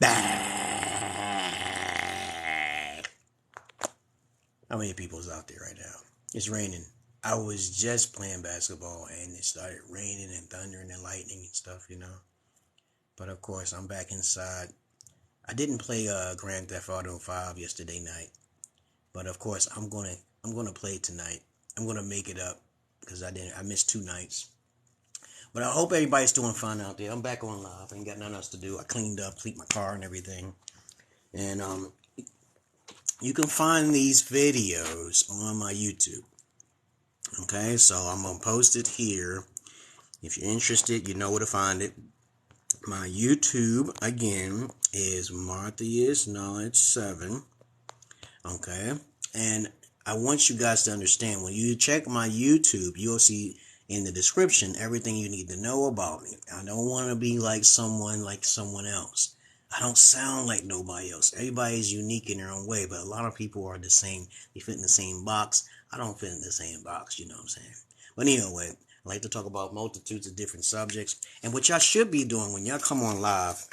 How many people is out there right now? It's raining. I was just playing basketball and it started raining and thundering and lightning and stuff, you know. But of course, I'm back inside. I didn't play Grand Theft Auto 5 yesterday night, but of course, I'm gonna play it tonight. I'm gonna make it up because I missed 2 nights. But I hope everybody's doing fine out there. I'm back on live. I ain't got nothing else to do. I cleaned up, cleaned my car and everything. And you can find these videos on my YouTube. Okay, so I'm gonna post it here. If you're interested, you know where to find it. My YouTube again is Martha's Knowledge 7. Okay, and I want you guys to understand, when you check my YouTube, you'll see in the description everything you need to know about me. I don't want to be like someone else. I don't sound like nobody else. Everybody's unique in their own way, but a lot of people are the same. They fit in the same box. I don't fit in the same box, you know what I'm saying? But anyway, I like to talk about multitudes of different subjects. And what y'all should be doing when y'all come on live,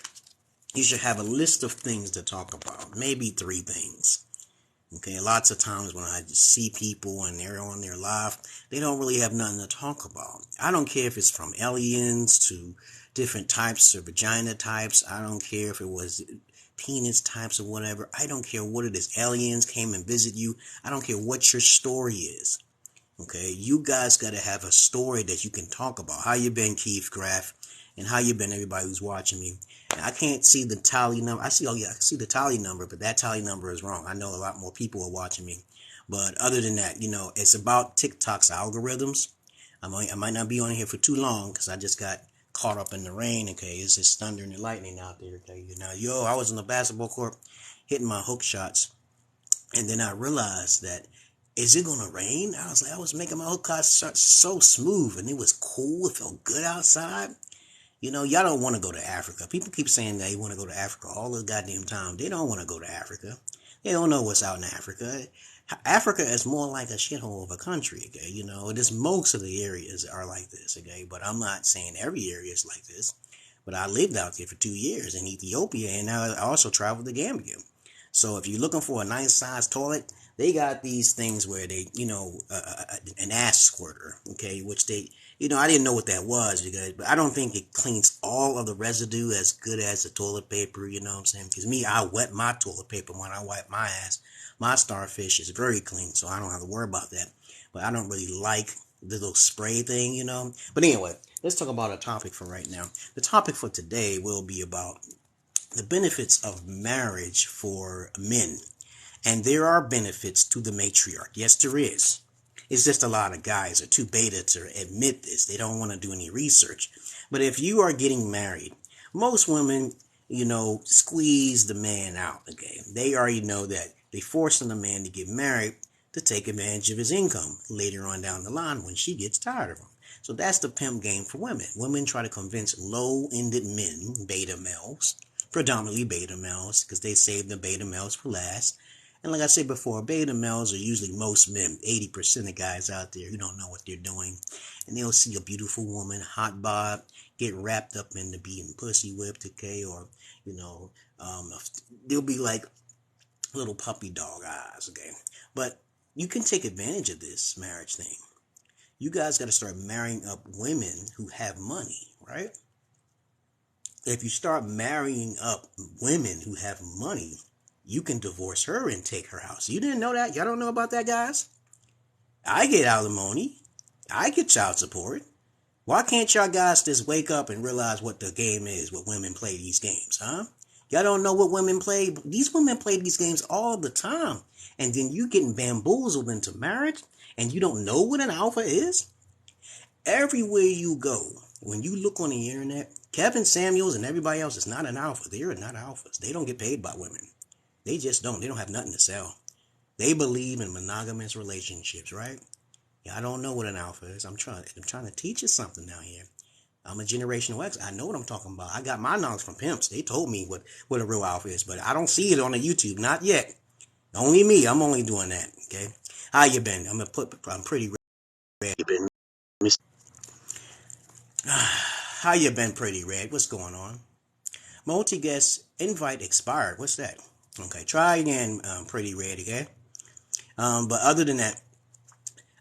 you should have a list of things to talk about. Maybe 3 things. Okay, lots of times when I see people and they're on their live, they don't really have nothing to talk about. I don't care if it's from aliens to different types of vagina types. I don't care if it was penis types or whatever. I don't care what it is. Aliens came and visit you. I don't care what your story is. Okay, you guys got to have a story that you can talk about. How you been, Keith Graff? And how you been, everybody who's watching me? And I can't see the tally number. I see the tally number, but that tally number is wrong. I know a lot more people are watching me. But other than that, you know, it's about TikTok's algorithms. I might not be on here for too long because I just got caught up in the rain. Okay, it's just thundering and lightning out there. Okay, now, I was in the basketball court hitting my hook shots. And then I realized that, is it going to rain? I was making my hook shots so smooth and it was cool. It felt good outside. You know, y'all don't want to go to Africa. People keep saying they want to go to Africa all the goddamn time. They don't want to go to Africa. They don't know what's out in Africa. Africa is more like a shithole of a country, okay? You know, most of the areas are like this, okay? But I'm not saying every area is like this. But I lived out there for 2 years in Ethiopia, and now I also traveled to Gambia. So if you're looking for a nice sized toilet, they got these things where they, you know, an ass squirter, okay, which they, you know, I didn't know what that was, you guys, but I don't think it cleans all of the residue as good as the toilet paper, you know what I'm saying? Because me, I wet my toilet paper when I wipe my ass. My starfish is very clean, so I don't have to worry about that. But I don't really like the little spray thing, you know? But anyway, let's talk about a topic for right now. The topic for today will be about the benefits of marriage for men. And there are benefits to the matriarch. Yes, there is. It's just a lot of guys are too beta to admit this. They don't want to do any research. But if you are getting married, most women, you know, squeeze the man out, okay? They already know that they forcing the man to get married to take advantage of his income later on down the line when she gets tired of him. So that's the pimp game for women. Women try to convince low-ended men, beta males, predominantly beta males, because they save the beta males for last. And like I said before, beta males are usually most men, 80% of guys out there who don't know what they're doing. And they'll see a beautiful woman, hot bob, get wrapped up in the being pussy whipped, okay? Or, you know, they'll be like little puppy dog eyes, okay? But you can take advantage of this marriage thing. You guys got to start marrying up women who have money, right? If you start marrying up women who have money, you can divorce her and take her house. You didn't know that? Y'all don't know about that, guys? I get alimony. I get child support. Why can't y'all guys just wake up and realize what the game is, what women play these games, huh? Y'all don't know what women play? These women play these games all the time. And then you getting bamboozled into marriage and you don't know what an alpha is? Everywhere you go, when you look on the internet, Kevin Samuels and everybody else is not an alpha. They're not alphas. They don't get paid by women. They just don't. They don't have nothing to sell. They believe in monogamous relationships, right? Yeah, I don't know what an alpha is. I'm trying to teach you something down here. I'm a generational X. I know what I'm talking about. I got my knowledge from Pimps. They told me what a real alpha is, but I don't see it on the YouTube. Not yet. Only me. I'm only doing that. Okay. How you been? I'm pretty red. You been? How you been, pretty red? What's going on? Multi-guest invite expired. What's that? Okay, try again, Pretty Red, okay? But other than that,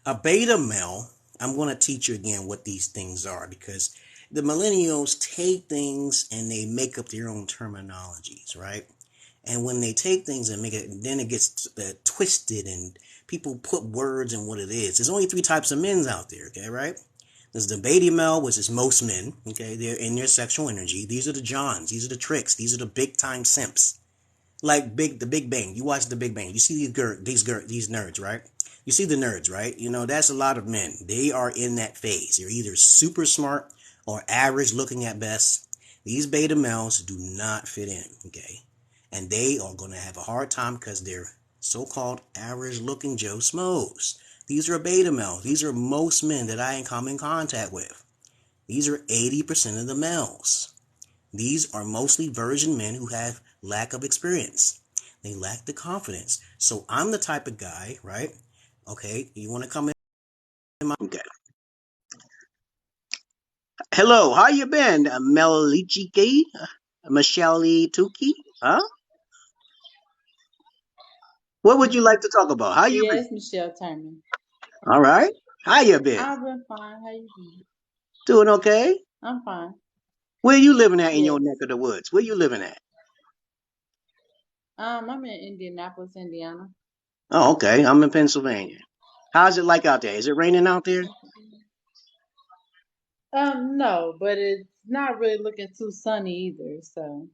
a beta male, I'm going to teach you again what these things are, because the millennials take things and they make up their own terminologies, right? And when they take things and make it, then it gets twisted and people put words in what it is. There's only 3 types of men out there, okay, right? There's the beta male, which is most men, okay? They're in their sexual energy. These are the Johns. These are the tricks. These are the big time simps. Like the Big Bang. You watch the Big Bang. You see these nerds, right? You see the nerds, right? You know, that's a lot of men. They are in that phase. They're either super smart or average looking at best. These beta males do not fit in, okay? And they are going to have a hard time because they're so-called average looking Joe Schmoes. These are beta males. These are most men that I come in contact with. These are 80% of the males. These are mostly virgin men who have lack of experience. They lack the confidence. So I'm the type of guy, right? Okay, you want to come in? Okay. Hello, how you been, Melichiki? Michelle Tuki? Huh? What would you like to talk about? How you been? Yes, Michelle Turman. All right. How you been? I've been fine. How you doing? Doing okay? I'm fine. Where you living at in your Yes. neck of the woods? Where you living at? I'm in Indianapolis, Indiana. Oh, okay. I'm in Pennsylvania. How's it like out there? Is it raining out there? No, but it's not really looking too sunny either, so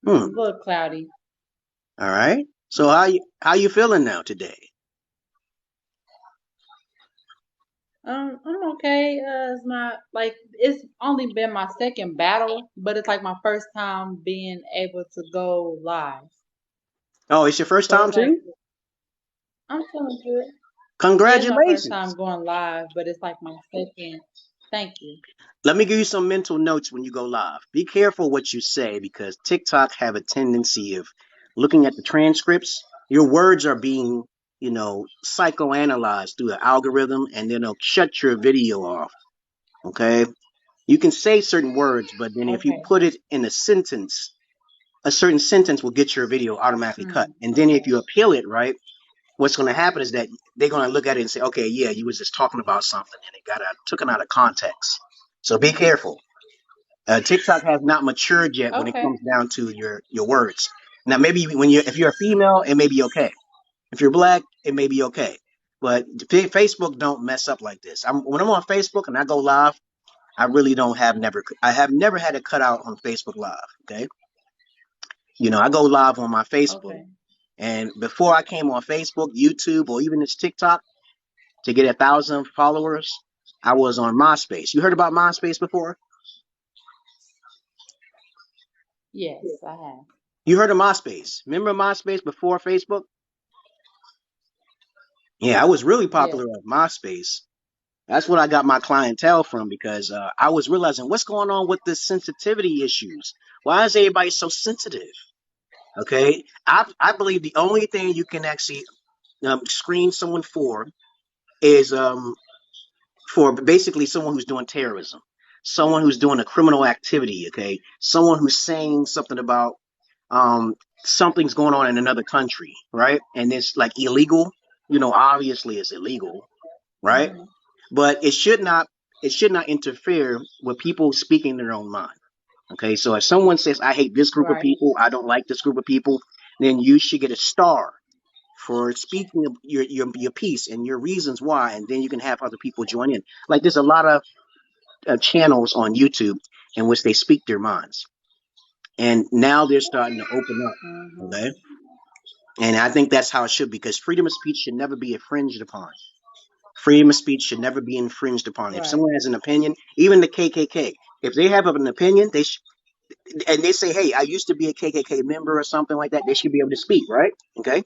a Hmm. little cloudy. All right. So how you feeling now today? I'm okay. It's not like it's only been my second battle, but it's like my first time being able to go live. Oh, it's your first So time it's like too? I'm feeling good. Yeah, it's my first time Congratulations. going live, but it's like my second. Thank you. Let me give you some mental notes when you go live. Be careful what you say because TikTok have a tendency of looking at the transcripts. Your words are being, psychoanalyzed through the algorithm and then they'll shut your video off. Okay? You can say certain words, but then if you Okay. put it in a certain sentence will get your video automatically cut. And then if Okay. you appeal it, right, what's going to happen is that they're going to look at it and say, okay, yeah, you was just talking about something and it took it out of context. So be careful. TikTok has not matured yet when it Okay. comes down to your words. Now, maybe if you're a female, it may be okay. If you're black, it may be okay. But Facebook don't mess up like this. When I'm on Facebook and I go live, I have never had it cut out on Facebook Live. Okay, I go live on my Facebook, Okay. and before I came on Facebook, YouTube, or even this TikTok to get 1,000 followers, I was on MySpace. You heard about MySpace before? Yes, I have. You heard of MySpace? Remember MySpace before Facebook? Yeah, I was really Yes. popular on MySpace. That's what I got my clientele from because I was realizing what's going on with the sensitivity issues. Why is everybody so sensitive? Okay, I believe the only thing you can actually screen someone is for basically someone who's doing terrorism, someone who's doing a criminal activity. Okay, someone who's saying something about um, something's going on in another country, right? And it's like illegal. Obviously it's illegal, right? Hmm. But it should not interfere with people speaking their own mind. Okay, so if someone says I hate this group of Right. people, I don't like this group of people, then you should get a star for speaking of your piece and your reasons why, and then you can have other people join in. Like there's a lot of channels on YouTube in which they speak their minds, and now they're starting to open up. Hmm. Okay, and I think that's how it should be because freedom of speech should never be infringed upon. Freedom of speech should never be infringed upon. If Right. someone has an opinion, even the KKK, if they have an opinion, and they say, "Hey, I used to be a KKK member" or something like that, they should be able to speak, right? Okay,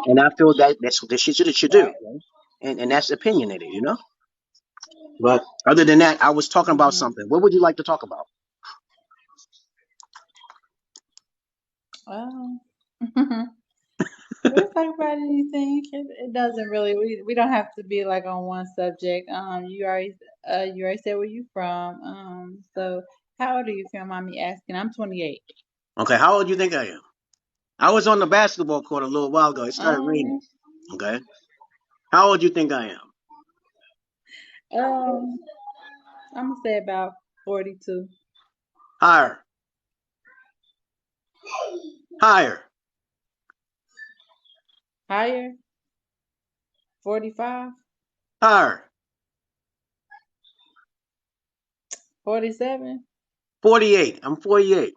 and I feel that that's what this should do, Right. right? And that's opinionated. But other than that, I was talking about Hmm. something. What would you like to talk about? Well, let's talk about anything. It doesn't really. We don't have to be like on one subject. You already said where you from. So How old are you, if you don't mind me asking? I'm 28. Okay, how old do you think I am? I was on the basketball court a little while ago. It started raining. Um, Okay, how old do you think I am? um, I'm gonna say about 42. Higher, higher. Higher? 45? Higher. 47? 48. I'm 48.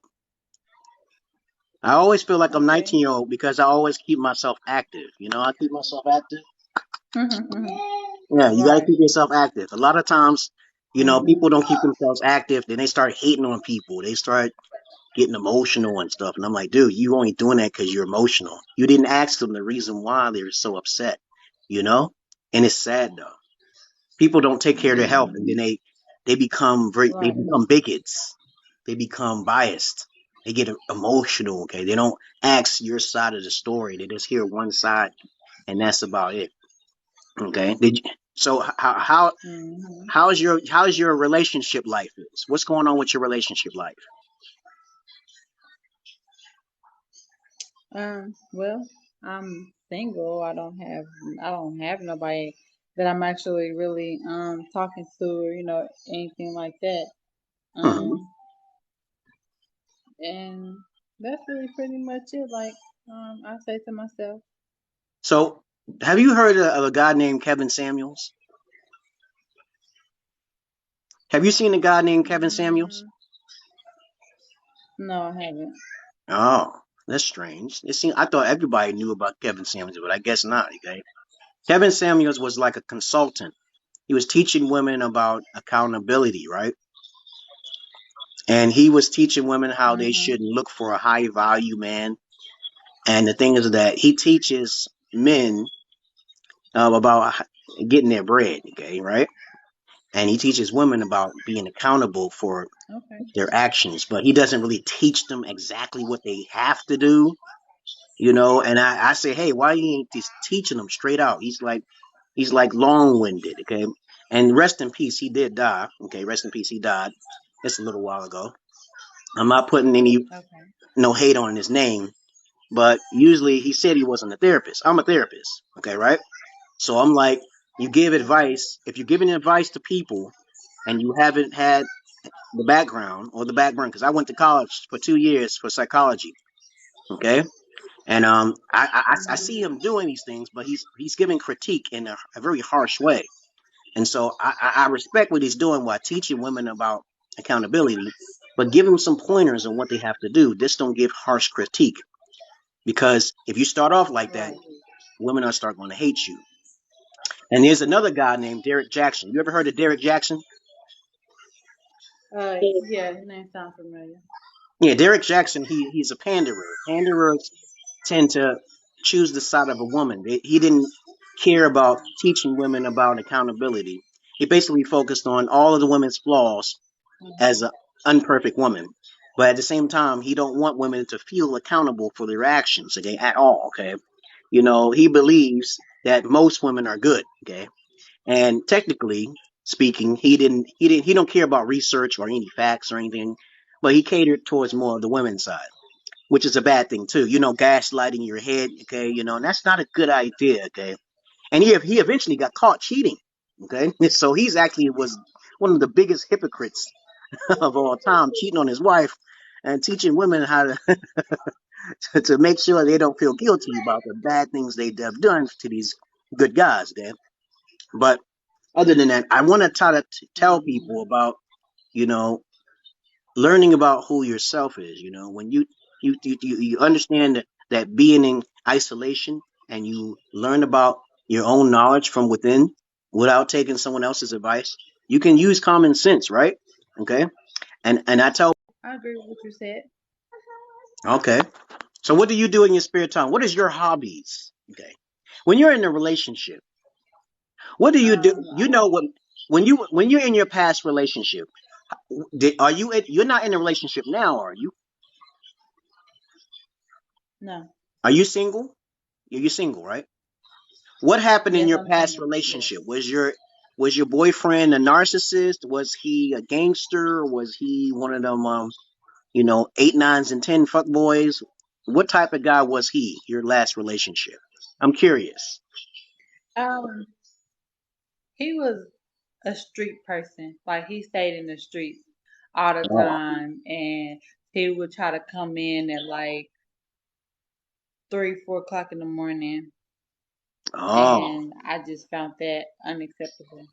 I always feel like I'm Okay. 19-year-old because I always keep myself active. You know, I keep myself active. Yeah, you got to Right. keep yourself active. A lot of times, you know, Mhm. people don't keep themselves active. Then they start hating on people. They start getting emotional and stuff. And I'm like, dude, you only doing that because you're emotional. You didn't ask them the reason why they're so upset, you know? And it's sad though. People don't take care of their health, and then Mhm. they Right. become bigots. They become biased. They get emotional. Okay, they don't ask your side of the story. They just hear one side, and that's about it. Okay. So Mhm. how's your relationship life is? What's going on with your relationship life? Well, I'm single. I don't have nobody that I'm actually really talking to, or anything like that. Hmm. Um, and that's really pretty much it. Like, I say to myself, So have you heard of a guy named Kevin Samuels? Have you seen a guy named Kevin Samuels? mm, no, I haven't. Oh, that's strange. I thought everybody knew about Kevin Samuels, but I guess not. Okay. Kevin Samuels was like a consultant. He was teaching women about accountability, right? And he was teaching women how they Mhm. should look for a high value man. And the thing is that he teaches men about getting their bread, okay, right? And he teaches women about being accountable for Okay. their actions, but he doesn't really teach them exactly what they have to do, you know. And I say, hey, why you ain't just teaching them straight out? He's like long winded, okay. And rest in peace, he did die. Okay, rest in peace, he died. It's a little while ago. I'm not putting any Okay. no hate on his name, but usually he said he wasn't a therapist. I'm a therapist, okay, right? So I'm like, you give Okay. advice. If you're giving advice to people and you haven't had the background or the background, because I went to college for 2 years for psychology, okay. And I see Mhm. him doing these things, but he's giving critique in a very harsh way. And so I respect what he's doing while teaching women about accountability, but give them some pointers on what they have to do. Just don't give harsh critique, because if you start off like that, Right. women are start going to hate you. And there's another guy named Derek Jackson. You ever heard of Derek Jackson? Yeah, his name sounds familiar. Yeah, Derek Jackson. He's a panderer. Panderers tend to choose the side of a woman. He didn't care about teaching women about accountability. He basically focused on all of the women's flaws as Mhm. an unperfect woman. But at the same time, he don't want women to feel accountable for their actions, okay, at all, okay? You know, he believes that most women are good, okay? And technically speaking, he don't care about research or any facts or anything, but he catered towards more of the women's side, which is a bad thing too. You know, gaslighting your head, okay, you know, and that's not a good idea, okay? And he eventually got caught cheating, okay? So he's actually was one of the biggest hypocrites of all time, cheating on his wife and teaching women how to make sure they don't feel guilty about the bad things they have done to these good guys, okay? But other than that, I want to try to tell people Mhm. about, you know, learning about who yourself is. You know, when you understand that being in isolation and you learn about your own knowledge from within without taking someone else's advice, you can use common sense, right? Okay. And I tell, I agree with what you said. okay. So what do you do in your spare time? What is your hobbies? Okay. When you're in a relationship, what do you do? You I know what? When you're in your past relationship, are you? You're not in a relationship now, are you? no. Are you single? You're single, right? What happened in Yes, your I'm past single. relationship? Yes. Was your boyfriend a narcissist? Was he a gangster? Was he one of them, 8, 9s, and 10 fuck boys? What type of guy was he? Your last relationship? I'm curious. Um, he was a street person. Like he stayed in the streets all the Oh, time, and he would try to come in at like 3, 4 o'clock in the morning, oh, and I just found that unacceptable.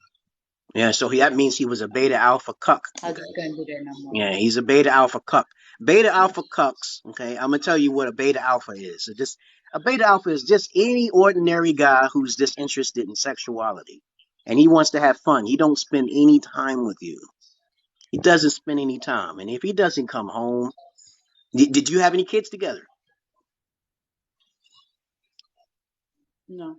yeah. So that means he was a beta alpha cuck. I Okay. just couldn't do that no more. Yeah, he's a beta alpha cuck. Beta Yeah. alpha cucks. Okay, I'm gonna tell you what a beta alpha is. A beta alpha is just any ordinary guy who's just interested in sexuality, and he wants to have fun. He don't spend any time with you. He doesn't spend any time, and if he doesn't come home, did you have any kids together? No.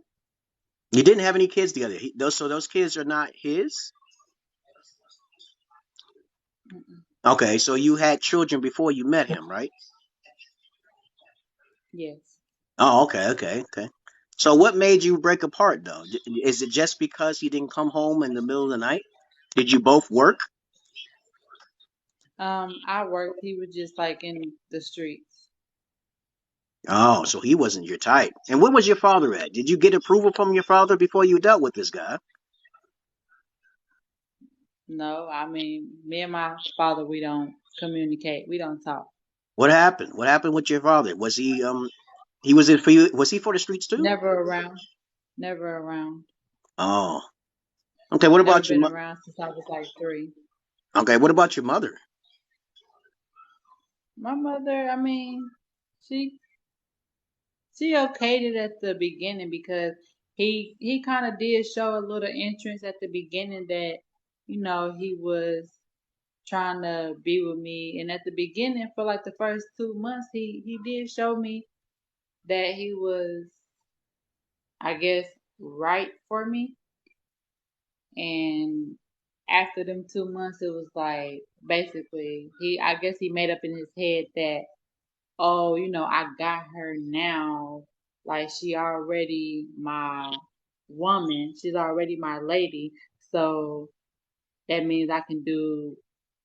You didn't have any kids together. Those kids are not his. Mm-mm. Okay, so you had children before you met him, right? Yes. Oh, okay. So what made you break apart though? Is it just because he didn't come home in the middle of the night? Did you both work? I worked. He was just like in the streets. Oh, so he wasn't your type. And where was your father at? Did you get approval from your father before you dealt with this guy? No, I mean, me and my father, we don't communicate. We don't talk. What happened? What happened with your father? Was he was it for you? Was he for the streets too? Never around. Never around. Oh, okay. What Never about your been around since I was like 3. okay? What about your mother? My mother, I mean, she she okayed it at the beginning because he kind of did show a little interest at the beginning that he was trying to be with me, and at the beginning for like the first 2 months he did show me that he was, I guess, right for me. And after them 2 months, it was like basically I guess he made up in his head that, oh, I got her now. Like she already my woman. She's already my lady. So that means I can do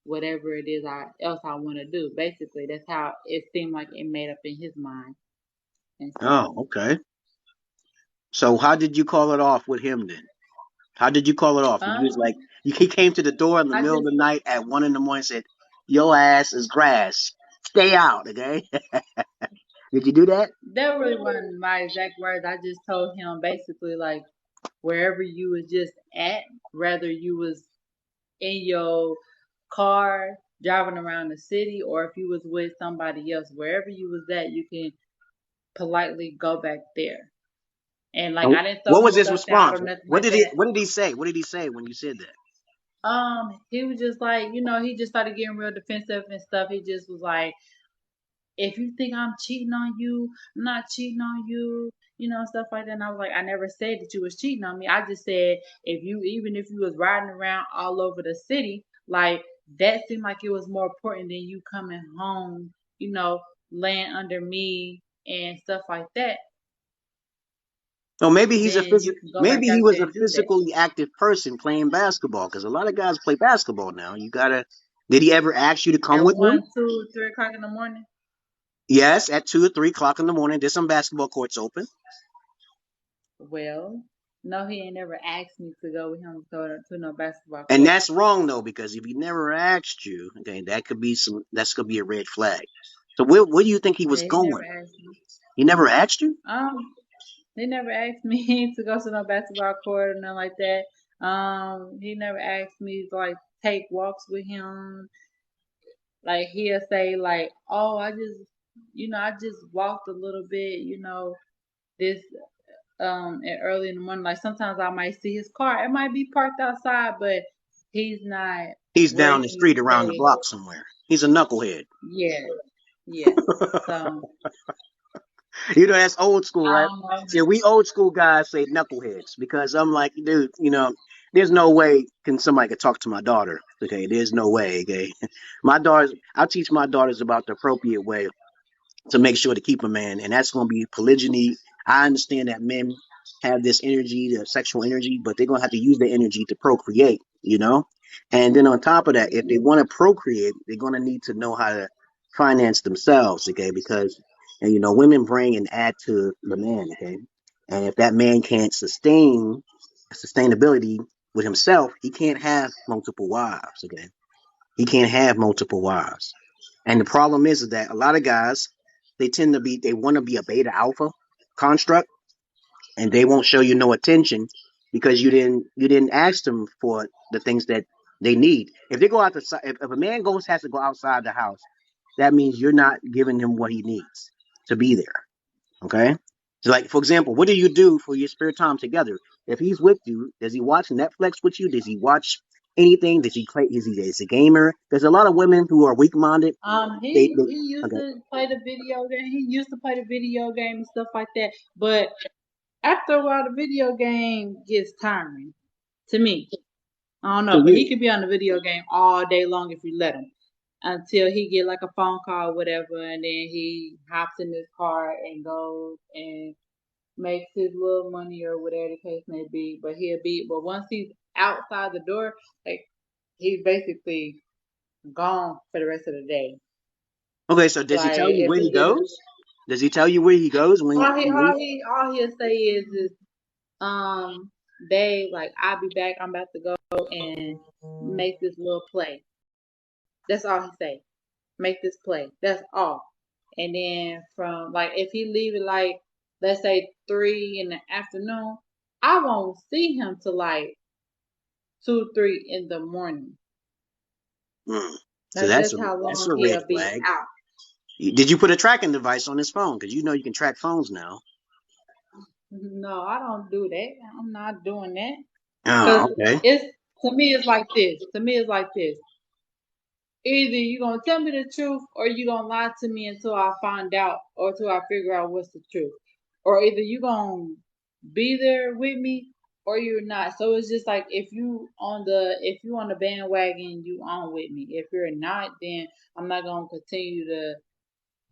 whatever it is else I want to do. Basically, that's how it seemed like it made up in his mind. And Oh, so okay. So how did you call it off with him then? How did you call it off? You was like, um he came to the door in the I middle of just the night at 1 in the morning and said, "Your ass is grass. Stay out." Okay. Did you do that? that really wasn't my exact words. I just told him basically like wherever you was just at, whether you was in your car driving around the city or if you was with somebody else, wherever you was at, you can politely go back there. And like And I didn't throw what was his his stuff out response? or nothing like that. What did he say? What did he say when you said that? He was just like, he just started getting real defensive and stuff. He just was like, if you think I'm cheating on you, I'm not cheating on you, stuff like that. And I was like, I never said that you was cheating on me. I just said even if you was riding around all over the city, like that seemed like it was more important than you coming home, laying under me and stuff like that. No, Then you can go back maybe he out was there a and do that. physically active person playing basketball because a lot of guys play basketball now. You gotta. Did he ever ask you to come At with him? 1, 2, 3 o'clock in the morning. Yes, at 2 or 3 o'clock in the morning. There's some basketball courts open, Well, no, he ain't never asked me to go with him to no basketball and court. that's wrong though because if he never asked you, okay, that's gonna be a red flag. So where do you think he was Yeah, he never going? asked me. He never asked you? They never asked me to go to no basketball court or nothing like that. He never asked me to like take walks with him. Like he'll say like, "Oh, I just walked a little bit, this and early in the morning. Like sometimes I might see his car. It might be parked outside, but he's not He's where down the he street around the stays. block somewhere. He's a knucklehead. Yeah, yes. So That's old school, I right? don't know. See, we old school guys say knuckleheads because I'm like, dude, there's no way somebody could talk to my daughter. Okay, there's no way. Okay, I'll teach my daughters about the appropriate way to make sure to keep a man, and that's going to be polygyny. I understand that men have this energy, the sexual energy, but they're gonna have to use the energy to procreate, you know. And then on top of that, if they want to procreate, they're gonna need to know how to finance themselves, okay? Because and you know, women bring and add to the man, okay? And if that man can't sustain sustainability with himself, he can't have multiple wives, okay? He can't have multiple wives. And the problem is that a lot of guys, they want to be a beta alpha construct, and they won't show you no attention because you didn't ask them for the things that they need. If they go out the if a man goes has to go outside the house, that means you're not giving him what he needs to be there. Okay. So like for example, what do you do for your spare time together? If he's with you, does he watch Netflix with you? Does he watch anything? Does he play? Is he a gamer? There's a lot of women who are weak minded. They He used okay. to play the video game. He used to play the video game and stuff like that. But after a while, the video game gets tiring to me. I don't So know, but he you could be on the video game all day long if you let him. Until he get like a phone call or whatever, and then he hops in his car and goes and makes his little money or whatever the case may be. But once he's outside the door, like he's basically gone for the rest of the day. okay? So does he Like tell you if where we he get goes? Does he tell you where he goes when all he he all leaves? he all he'll say is Dave, like I'll be back. I'm about to go and make this little play. That's all he say. Make this play. That's all. And then from like if he leave it like let's say 3 in the afternoon, I won't see him till like 2, 3 in the morning. Hmm. So That's that's just how that's long a red he'll be flag. out. Did you put a tracking device on his phone? Because you know you can track phones now. No, I don't do that. I'm not doing that. Oh, Cause okay. it's to me it's like this. To me it's like this. Either you gonna tell me the truth or you gonna lie to me until I find out or until I figure out what's the truth. Or either you gonna be there with me or you're not. So it's just like if you on the bandwagon, you on with me. If you're not, then I'm not gonna continue to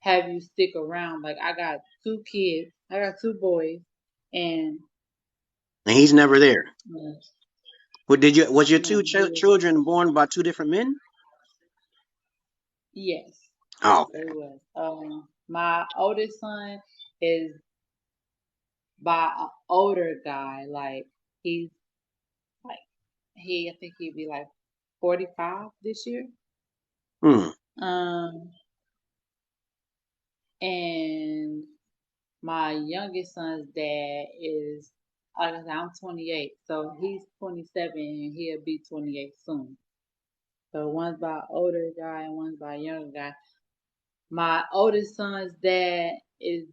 have you stick around. Like I got 2 kids, I got 2 boys, and And he's never there. uh, What did you? Was your two no, children born by two different men? yes, Oh, yes, okay. it was. My oldest son is by an older guy. Like he's like I think he'd be like 45 this year. Hmm. Um, and my youngest son's dad is like I said, I'm 28, so he's 27 and he'll be 28 soon. So one's by an older guy and one's by a younger guy. My oldest son's dad is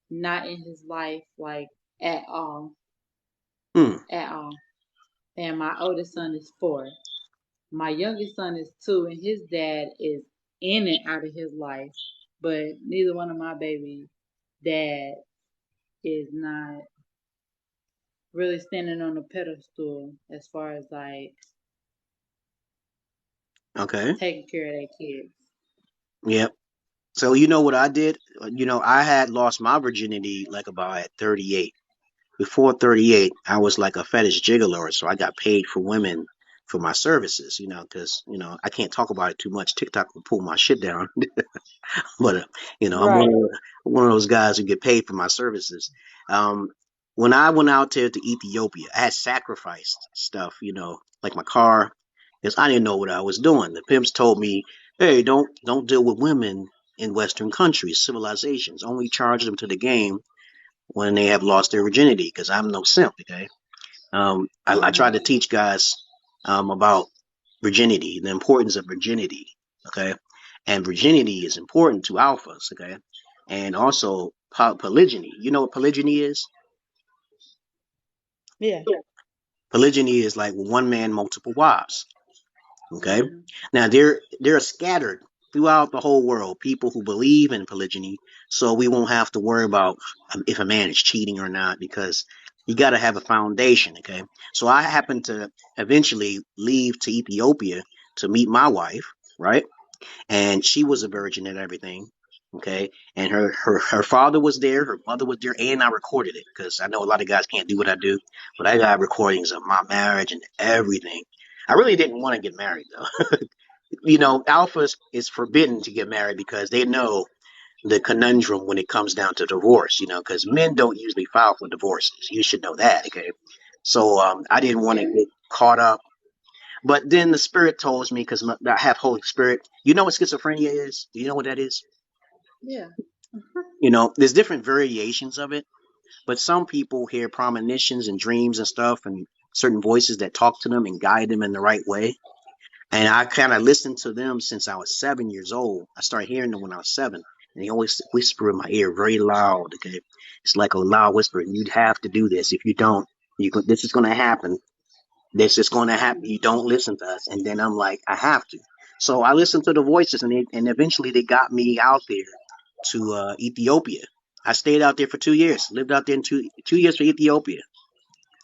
not in his life like at all, Hmm. at all. And my oldest son is 4. My youngest son is 2, and his dad is in and out of his life. But neither one of my baby dad is not really standing on a pedestal as far as like Okay. taking care of their kids. Yep. So you know what I did? You know, I had lost my virginity like about at 38. Before 38, I was like a fetish gigolo, so I got paid for women for my services. You know, because you know I can't talk about it too much. TikTok will pull my shit down. But you know, I'm Right. one of those guys who get paid for my services. Um, when I went out there to Ethiopia, I had sacrificed stuff, you know, like my car, because I didn't know what I was doing. The pimps told me, "Hey, don't deal with women in Western countries, civilizations. Only charge them to the game when they have lost their virginity." Because I'm no simp, okay? I try to Mhm. teach guys about virginity, the importance of virginity, okay? And virginity is important to alphas, okay? And also polygyny. You know what polygyny is? Yeah. Polygyny is like one man, multiple wives, okay? Mhm. Now they're scattered throughout the whole world, people who believe in polygyny, so we won't have to worry about if a man is cheating or not because you got to have a foundation, okay? So I happened to eventually leave to Ethiopia to meet my wife, right? And she was a virgin and everything. Okay. And her father was there, her mother was there, and I recorded it because I know a lot of guys can't do what I do, but I got recordings of my marriage and everything. I really didn't want to get married though. You know, alphas is forbidden to get married because they know the conundrum when it comes down to divorce, you know, because men don't usually file for divorces. You should know that, okay? So I didn't want to get caught up. But then the spirit told me, because I have Holy Spirit, you know what schizophrenia is? Do you know what that is? Yeah. You know, there's different variations of it, but some people hear premonitions and dreams and stuff and certain voices that talk to them and guide them in the right way. And I kind of listened to them since I was 7 years old. I started hearing them when I was 7. And they always whisper in my ear very loud. Okay. It's like a loud whisper. You'd have to do this. If you don't, this is going to happen. This is going to happen. You don't listen to us. And then I'm like, I have to. So I listened to the voices and eventually they got me out there to Ethiopia. I stayed out there for 2 years, lived out there in 2 years for Ethiopia.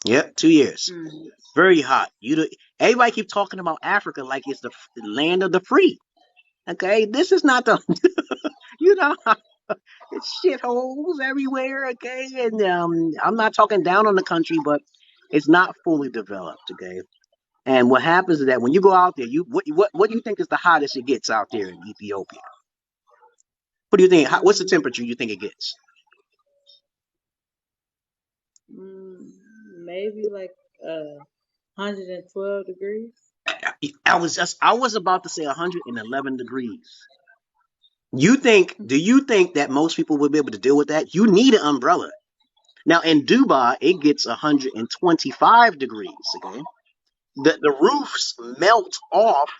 Yep, 2 years. Mm. Very hot. Everybody keep talking about Africa like it's the land of the free. Okay, this is not the, you know, it's shitholes everywhere. Okay, and I'm not talking down on the country, but it's not fully developed. Okay, and what happens is that when you go out there, what do you think is the hottest it gets out there in Ethiopia? What do you think? What's the temperature you think it gets? Maybe like 112 degrees. I was about to say 111 degrees. Do you think that most people would be able to deal with that? You need an umbrella. Now in Dubai, it gets 125 degrees. Okay, the roofs melt off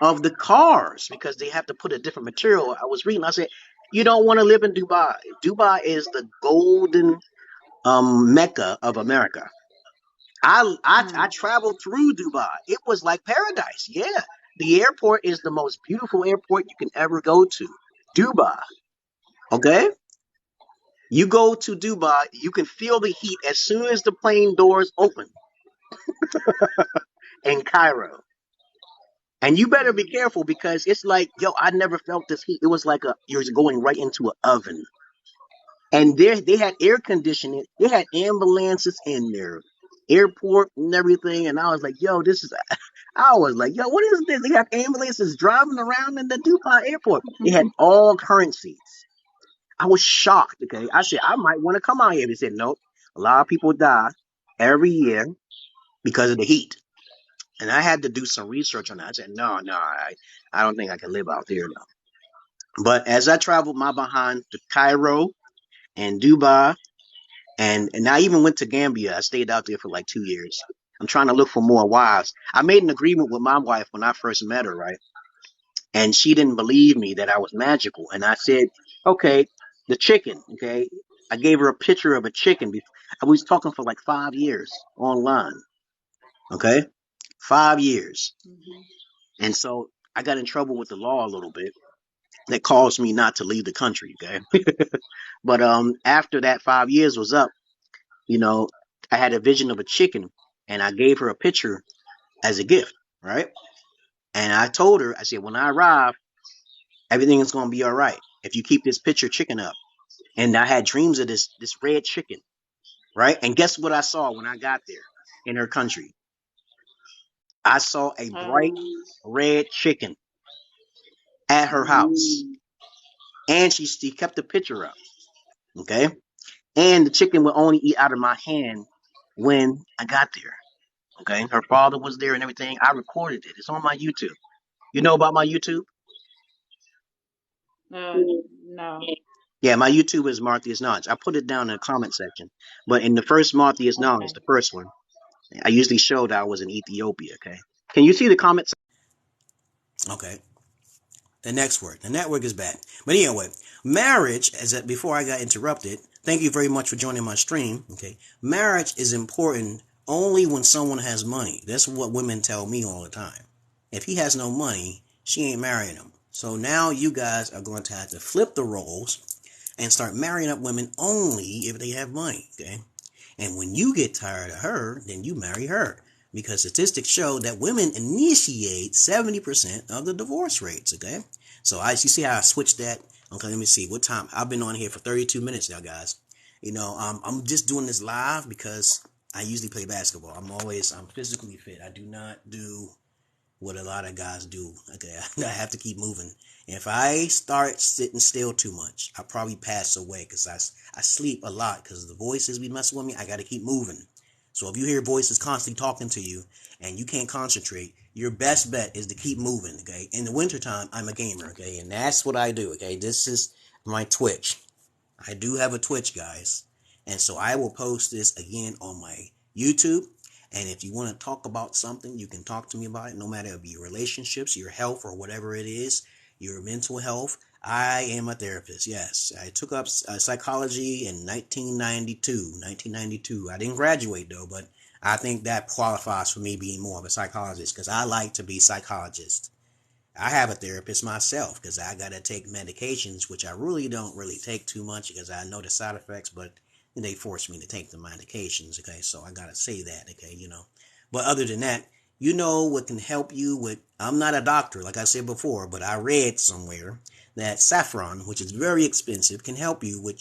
of the cars because they have to put a different material. I was reading. I said, you don't want to live in Dubai. Dubai is the golden mecca of America. I traveled through Dubai. It was like paradise. Yeah, the airport is the most beautiful airport you can ever go to. Dubai. Okay. You go to Dubai, you can feel the heat as soon as the plane doors open in Cairo. And you better be careful because it's like, yo, I never felt this heat. It was like you're going right into an oven. And they had air conditioning. They had ambulances in their airport and everything. And I was like, yo, I was like, yo, what is this? They have ambulances driving around in the Dubai airport. They had all currencies. I was shocked. Okay. I said, I might want to come out here. They said, nope. A lot of people die every year because of the heat. And I had to do some research on that. I said, no, I don't think I can live out there though. But as I traveled my behind to Cairo and Dubai, and I even went to Gambia. I stayed out there for like 2 years. I'm trying to look for more wives. I made an agreement with my wife when I first met her, right? And she didn't believe me that I was magical. And I said, okay, the chicken, okay? I gave her a picture of a chicken. I was talking for like 5 years online, okay? 5 years. Mm-hmm. And so I got in trouble with the law a little bit. That caused me not to leave the country, okay? But after that 5 years was up, you know, I had a vision of a chicken and I gave her a picture as a gift, right? And I told her, I said, when I arrive, everything is going to be all right if you keep this picture chicken up. And I had dreams of this red chicken, right? And guess what I saw when I got there in her country? I saw a bright red chicken at her house. And she kept the picture up, okay? And the chicken would only eat out of my hand when I got there, okay? Her father was there and everything. I recorded it. It's on my YouTube. You know about my YouTube? No. Yeah, my YouTube is Marthia's Knowledge. I put it down in the comment section. But in the first Marthia's Knowledge, the first one, I usually showed I was in Ethiopia, okay? Can you see the comments? Okay. The next word. The network is bad. But anyway, marriage, before I got interrupted, thank you very much for joining my stream. Okay. Marriage is important only when someone has money. That's what women tell me all the time. If he has no money, she ain't marrying him. So now you guys are going to have to flip the roles and start marrying up women only if they have money. Okay. And when you get tired of her, then you marry her. Because statistics show that women initiate 70% of the divorce rates, okay? So you see how I switched that? Okay, let me see what time. I've been on here for 32 minutes now, guys. You know, I'm just doing this live because I usually play basketball. I'm physically fit. I do not do what a lot of guys do. Okay, I have to keep moving. And if I start sitting still too much, I probably pass away because I sleep a lot because the voices be messing with me. I got to keep moving. So if you hear voices constantly talking to you and you can't concentrate, your best bet is to keep moving, okay? In the wintertime, I'm a gamer, okay? And that's what I do, okay? This is my Twitch. I do have a Twitch, guys. And so I will post this again on my YouTube. And if you want to talk about something, you can talk to me about it, no matter if it be your relationships, your health, or whatever it is, your mental health. I am a therapist, yes. I took up psychology in 1992. I didn't graduate, though, but I think that qualifies for me being more of a psychologist because I like to be psychologist. I have a therapist myself because I got to take medications, which I really don't take too much because I know the side effects, but they force me to take the medications, okay? So I got to say that, okay, you know. But other than that, you know what can help you with, I'm not a doctor, like I said before, but I read somewhere that saffron, which is very expensive, can help you with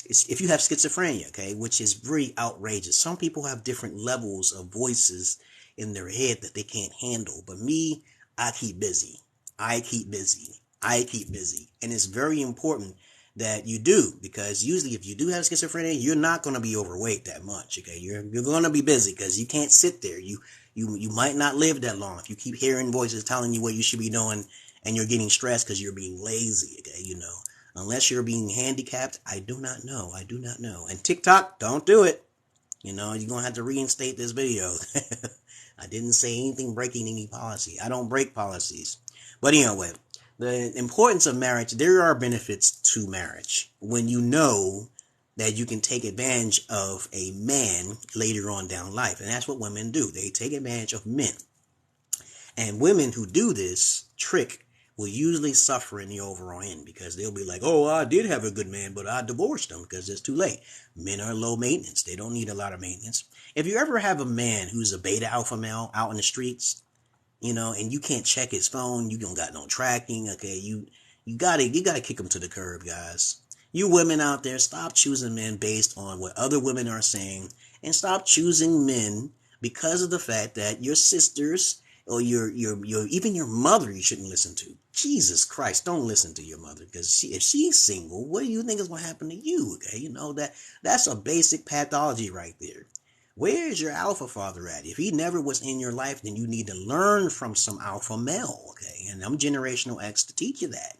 if you have schizophrenia, okay, which is very outrageous. Some people have different levels of voices in their head that they can't handle. But me, I keep busy. And it's very important that you do, because usually if you do have schizophrenia, you're not going to be overweight that much, okay? You're going to be busy because you can't sit there. You might not live that long if you keep hearing voices telling you what you should be doing and you're getting stressed because you're being lazy, okay? You know, unless you're being handicapped, I do not know. And TikTok, don't do it. You know, you're going to have to reinstate this video. I didn't say anything breaking any policy. I don't break policies. But anyway, the importance of marriage, there are benefits to marriage when you know that you can take advantage of a man later on down life. And that's what women do. They take advantage of men. And women who do this trick will usually suffer in the overall end because they'll be like, oh, I did have a good man, but I divorced him because it's too late. Men are low maintenance. They don't need a lot of maintenance. If you ever have a man who's a beta alpha male out in the streets, you know, and you can't check his phone, you don't got no tracking, okay, you gotta kick him to the curb, guys. You women out there, stop choosing men based on what other women are saying, and stop choosing men because of the fact that your sisters or your even your mother you shouldn't listen to. Jesus Christ, don't listen to your mother, because if she's single, what do you think is going to happen to you? Okay, you know, that's a basic pathology right there. Where is your alpha father at? If he never was in your life, then you need to learn from some alpha male, okay? And I'm generational X to teach you that.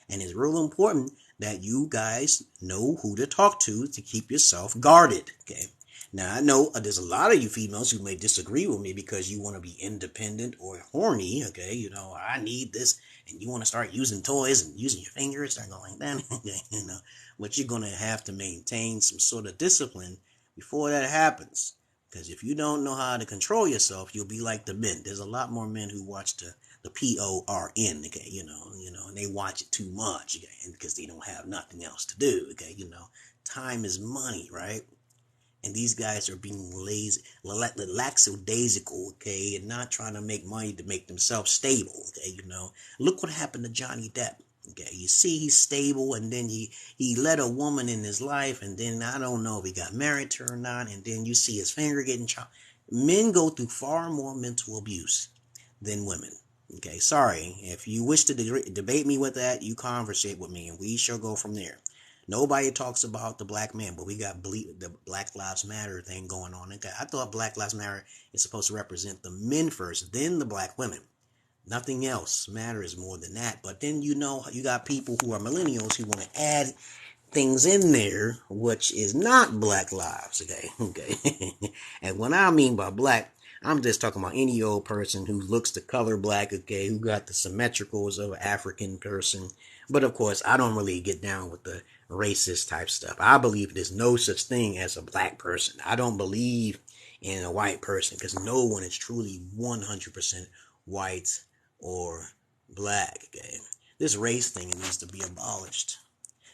And it's real important that you guys know who to talk to keep yourself guarded, okay? Now, I know there's a lot of you females who may disagree with me because you want to be independent or horny, okay? You know, I need this, and you want to start using toys and using your fingers, start going like that, okay? You know, but you're going to have to maintain some sort of discipline before that happens. Because if you don't know how to control yourself, you'll be like the men. There's a lot more men who watch the PORN, okay, you know, and they watch it too much, okay, because they don't have nothing else to do, okay, you know. Time is money, right? And these guys are being lazy, lackadaisical, okay, and not trying to make money to make themselves stable, okay, you know. Look what happened to Johnny Depp. Okay, you see he's stable, and then he let a woman in his life, and then I don't know if he got married to her or not, and then you see his finger getting chopped. Men go through far more mental abuse than women. Okay, sorry. If you wish to debate me with that, you conversate with me, and we shall go from there. Nobody talks about the black man, but we got the Black Lives Matter thing going on. Okay, I thought Black Lives Matter is supposed to represent the men first, then the black women. Nothing else matters more than that. But then, you know, you got people who are millennials who want to add things in there, which is not black lives, okay? And what I mean by black, I'm just talking about any old person who looks the color black, okay, who got the symmetricals of an African person. But of course, I don't really get down with the racist type stuff. I believe there's no such thing as a black person. I don't believe in a white person, because no one is truly 100% white or black, okay? This race thing needs to be abolished,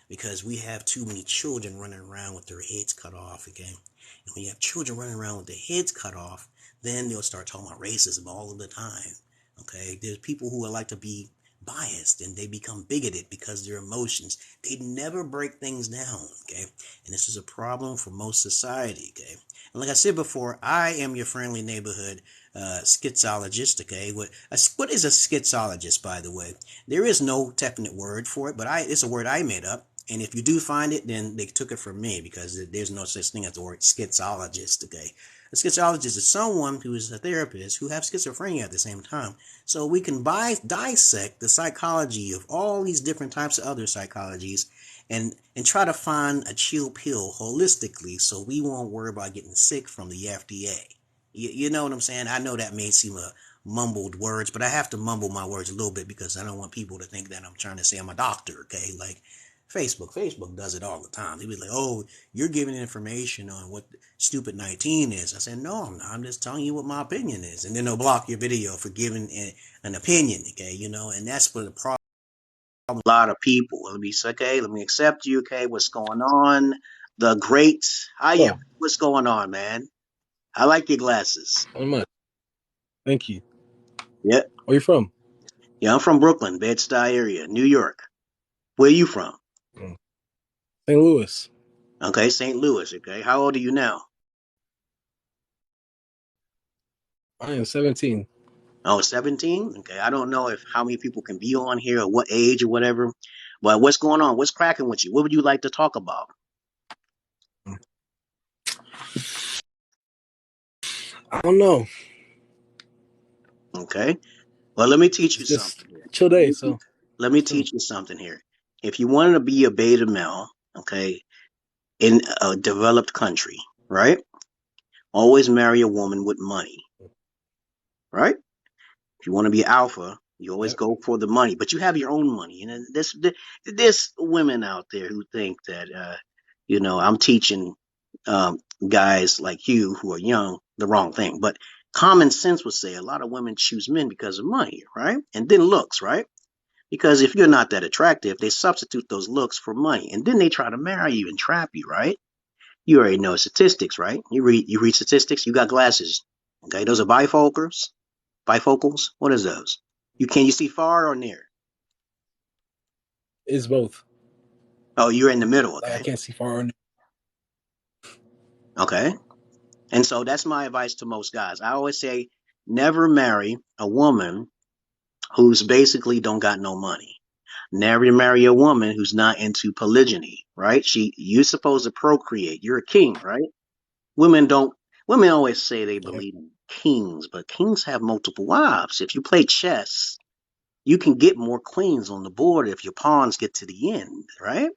because we have too many children running around with their heads cut off, okay? And when you have children running around with their heads cut off, then they'll start talking about racism all of the time, okay? There's people who would like to be biased and they become bigoted because of their emotions. They never break things down, okay? And this is a problem for most society, okay? And like I said before, I am your friendly neighborhood schizologist, okay? What is a schizologist, by the way? There is no definite word for it, but it's a word I made up. And if you do find it, then they took it from me because there's no such thing as the word schizologist, okay? A schizologist is someone who is a therapist who has schizophrenia at the same time. So we can dissect the psychology of all these different types of other psychologies and try to find a chill pill holistically so we won't worry about getting sick from the FDA. You know what I'm saying? I know that may seem a mumbled words, but I have to mumble my words a little bit because I don't want people to think that I'm trying to say I'm a doctor, okay? Like Facebook does it all the time. They be like, oh, you're giving information on what stupid 19 is. I said, no, I'm not. I'm just telling you what my opinion is. And then they'll block your video for giving an opinion, okay? You know, and that's what the problem. A lot of people. Let me say, okay, let me accept you, okay? What's going on? The great, Oh, what's going on, man? I like your glasses. not much. Thank you. Yeah. Where you from? Yeah, I'm from Brooklyn, Bed-Stuy area, New York. Where you from? St. Louis. Okay, St. Louis, okay. How old are you now? I am 17. Oh, 17? Okay, I don't know how many people can be on here or what age or whatever. But what's going on? What's cracking with you? What would you like to talk about? I don't know. Okay. Well, let me teach you It's just something here. chill day, so Let me chill. teach you something here. If you wanted to be a beta male, okay, in a developed country, right? Always marry a woman with money, right? If you want to be alpha, you always Yep. go for the money, but you have your own money. And there's women out there who think that, I'm teaching guys like you who are young the wrong thing. But common sense would say a lot of women choose men because of money, right? And then looks, right? Because if you're not that attractive, they substitute those looks for money, and then they try to marry you and trap you, right? You already know statistics, right? You read statistics. You got glasses, okay? Those are bifocals. Bifocals. What is those? Can you see far or near? It's both. Oh, you're in the middle, Like I okay? can't see far. Okay. And so that's my advice to most guys. I always say, never marry a woman who's basically don't got no money. Never marry a woman who's not into polygyny, right? You're supposed to procreate. You're a king, right? Women don't. Women always say they Yep. believe in kings, but kings have multiple wives. If you play chess, you can get more queens on the board if your pawns get to the end, right?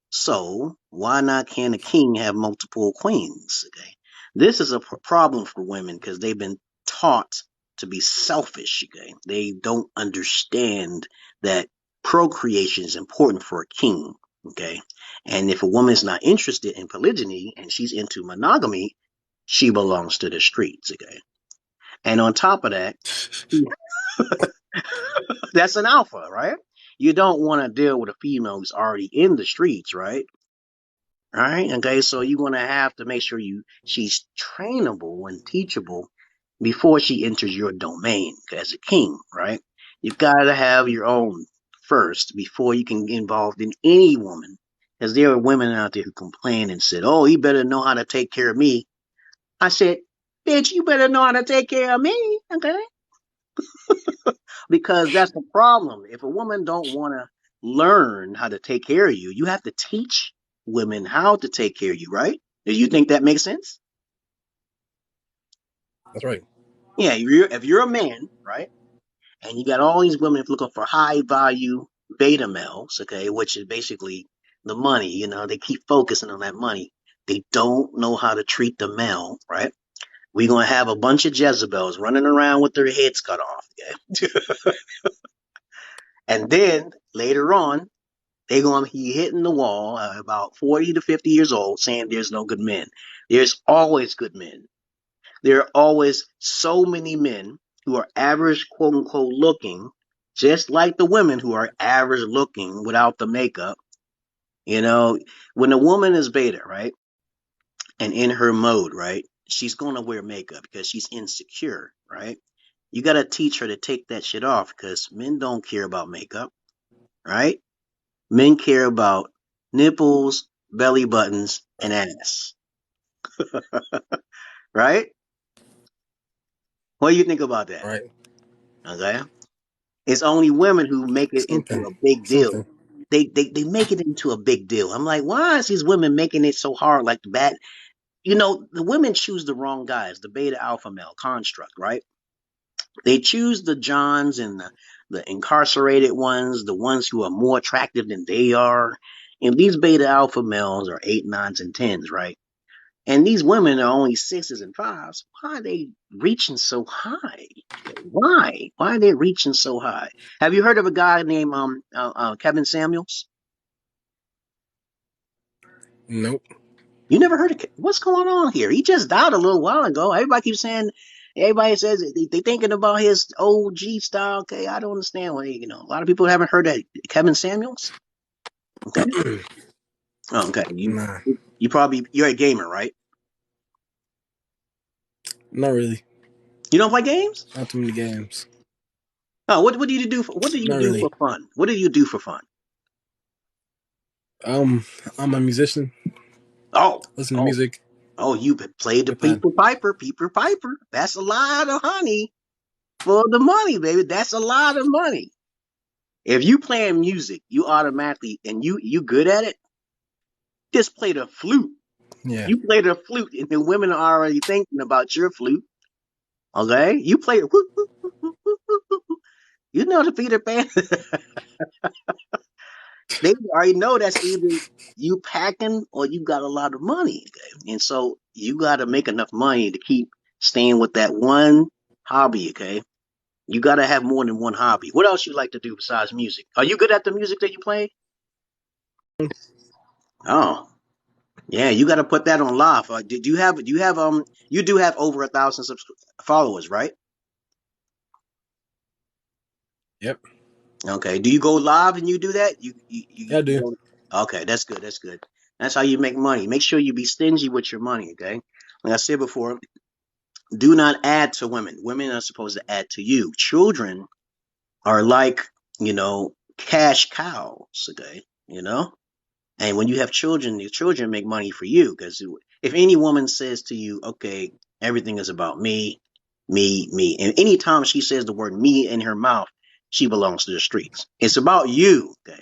So why not can a king have multiple queens? Okay, this is a problem for women because they've been taught to be selfish. Okay, they don't understand that procreation is important for a king. Okay, and if a woman's not interested in polygyny and she's into monogamy, she belongs to the streets. Okay, and on top of that, that's an alpha, right? You don't want to deal with a female who's already in the streets, right? All right. Okay. So you're going to have to make sure she's trainable and teachable before she enters your domain as a king, right? You got to have your own first before you can get involved in any woman. Because there are women out there who complain and said, oh, you better know how to take care of me. I said, bitch, you better know how to take care of me. Okay. Because that's the problem. If a woman don't want to learn how to take care of you, you have to teach women how to take care of you, right? Do you think that makes sense? That's right. Yeah, if you're a man, right, and you got all these women looking for high value beta males, okay, which is basically the money, they keep focusing on that money. They don't know how to treat the male, right? We're going to have a bunch of Jezebels running around with their heads cut off, okay? And then later on, they're going to be hitting the wall about 40 to 50 years old saying there's no good men. There's always good men. There are always so many men who are average, quote unquote, looking, just like the women who are average looking without the makeup. When a woman is beta, right, and in her mode, right, she's going to wear makeup because she's insecure, right? You got to teach her to take that shit off because men don't care about makeup, right? Men care about nipples, belly buttons, and ass, right? What do you think about that? Right. Okay. It's only women who make it into Something. a big deal. Something. They make it into a big deal. I'm like, why is these women making it so hard? Like the bad, the women choose the wrong guys, the beta alpha male construct, right? They choose the Johns and the incarcerated ones, the ones who are more attractive than they are. And these beta alpha males are 8, 9s, and 10s, right? And these women are only 6s and 5s. Why are they reaching so high? Why? Why are they reaching so high? Have you heard of a guy named Kevin Samuels? Nope. You never heard of what's going on here? He just died a little while ago. Everybody says they thinking about his OG style. Okay, I don't understand why. A lot of people haven't heard of Kevin Samuels. Okay, okay. Nah. You're a gamer, right? Not really. You don't play games? Not too many games. Oh, what do you do? What do you Not do for really. fun? What do you do for fun? I'm a musician. Oh, Listen to oh, music. oh! You played the IPad. Peeper Piper. That's a lot of honey for the money, baby. That's a lot of money. If you playing music, you automatically and you good at it. Just play the flute. Yeah. You play the flute, and the women are already thinking about your flute. Okay, you play it. You know the Peter Pan. They already know that's either you packing or you got a lot of money. Okay? And so you got to make enough money to keep staying with that one hobby. Okay, you got to have more than one hobby. What else you like to do besides music? Are you good at the music that you play? Oh, yeah, you got to put that on live. Did you have? You do have over 1,000 followers, right? Yep. Okay. Do you go live and you do that? Yeah, I do. Go, okay, that's good. That's good. That's how you make money. Make sure you be stingy with your money. Okay. Like I said before, do not add to women. Women are supposed to add to you. Children are like, cash cows. Okay. And when you have children, your children make money for you. Because if any woman says to you, okay, everything is about me, me, and anytime she says the word me in her mouth, she belongs to the streets. It's about you. Okay.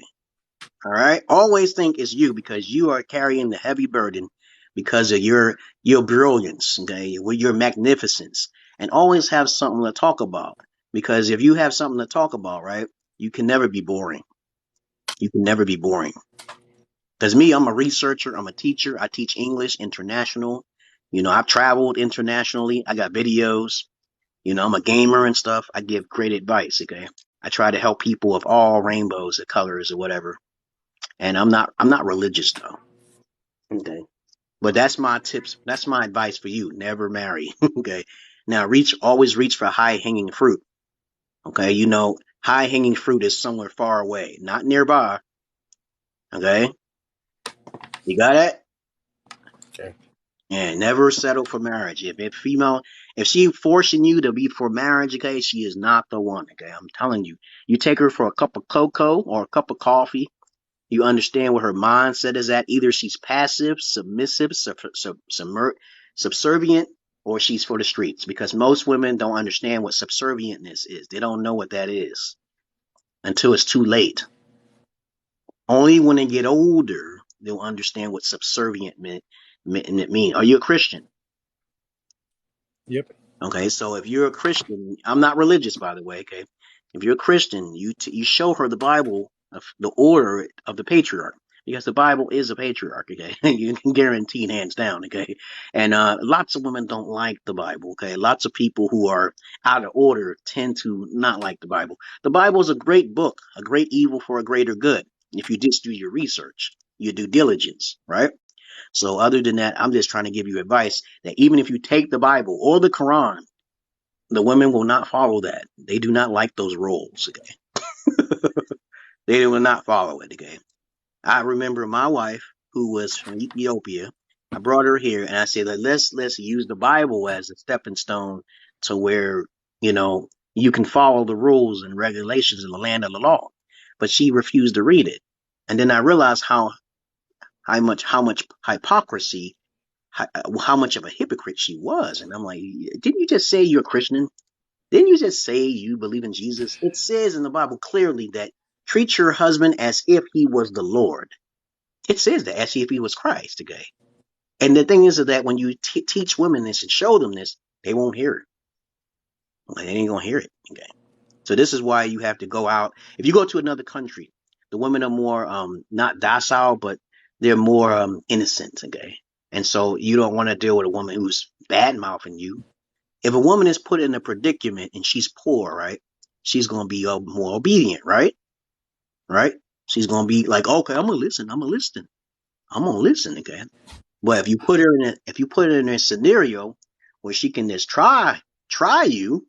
All right. Always think it's you because you are carrying the heavy burden because of your brilliance. Okay. With your magnificence, and always have something to talk about because if you have something to talk about, right, you can never be boring. You can never be boring. Because me, I'm a researcher, I'm a teacher, I teach English international. I've traveled internationally, I got videos, I'm a gamer and stuff. I give great advice, okay? I try to help people of all rainbows of colors or whatever. And I'm not religious though. Okay. But that's my tips, that's my advice for you. Never marry. Okay. Now always reach for high hanging fruit. Okay, high hanging fruit is somewhere far away, not nearby. Okay. You got it? Okay. And never settle for marriage. If she forcing you to be for marriage, okay, she is not the one. Okay, I'm telling you. You take her for a cup of cocoa or a cup of coffee. You understand where her mindset is at. Either she's passive, submissive, subservient, or she's for the streets. Because most women don't understand what subservientness is. They don't know what that is until it's too late. Only when they get older, they'll understand what subservient mean. Are you a Christian? Yep. Okay, so if you're a Christian, I'm not religious, by the way. Okay, if you're a Christian, you show her the Bible of the order of the patriarch because the Bible is a patriarch. Okay, you can guarantee it hands down. Okay, and lots of women don't like the Bible. Okay, lots of people who are out of order tend to not like the Bible. The Bible is a great book, a great evil for a greater good. If you just do your research, your due diligence, right? So other than that, I'm just trying to give you advice that even if you take the Bible or the Quran, the women will not follow that. They do not like those roles. Okay. They will not follow it. Okay. I remember my wife who was from Ethiopia. I brought her here and I said, let's use the Bible as a stepping stone to where, You can follow the rules and regulations in the land of the law. But she refused to read it. And then I realized how much hypocrisy, how much of a hypocrite she was. And I'm like, didn't you just say you're a Christian? Didn't you just say you believe in Jesus? It says in the Bible clearly that treat your husband as if he was the Lord. It says that as if he was Christ, okay? And the thing is that when you teach women this and show them this, they won't hear it. They ain't gonna hear it, okay? So this is why you have to go out. If you go to another country, the women are more not docile, but they're more innocent, okay? And so you don't want to deal with a woman who's bad mouthing you. If a woman is put in a predicament and she's poor, right? She's gonna be more obedient, right? Right? She's gonna be like, okay, I'm gonna listen, okay? But if you put her in a scenario where she can just try you,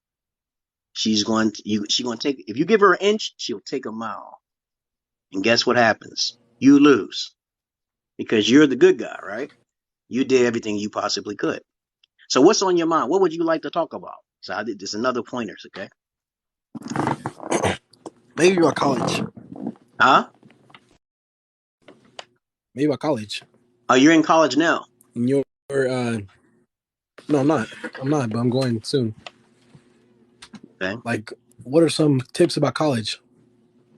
she's going to take, if you give her an inch, she'll take a mile. And guess what happens? You lose. Because you're the good guy, right? You did everything you possibly could. So what's on your mind? What would you like to talk about? So I did this another pointers, okay? Maybe about college. Huh? Maybe about college. Oh, you're in college now? In your no, I'm not, but I'm going soon. Okay. Like, what are some tips about college?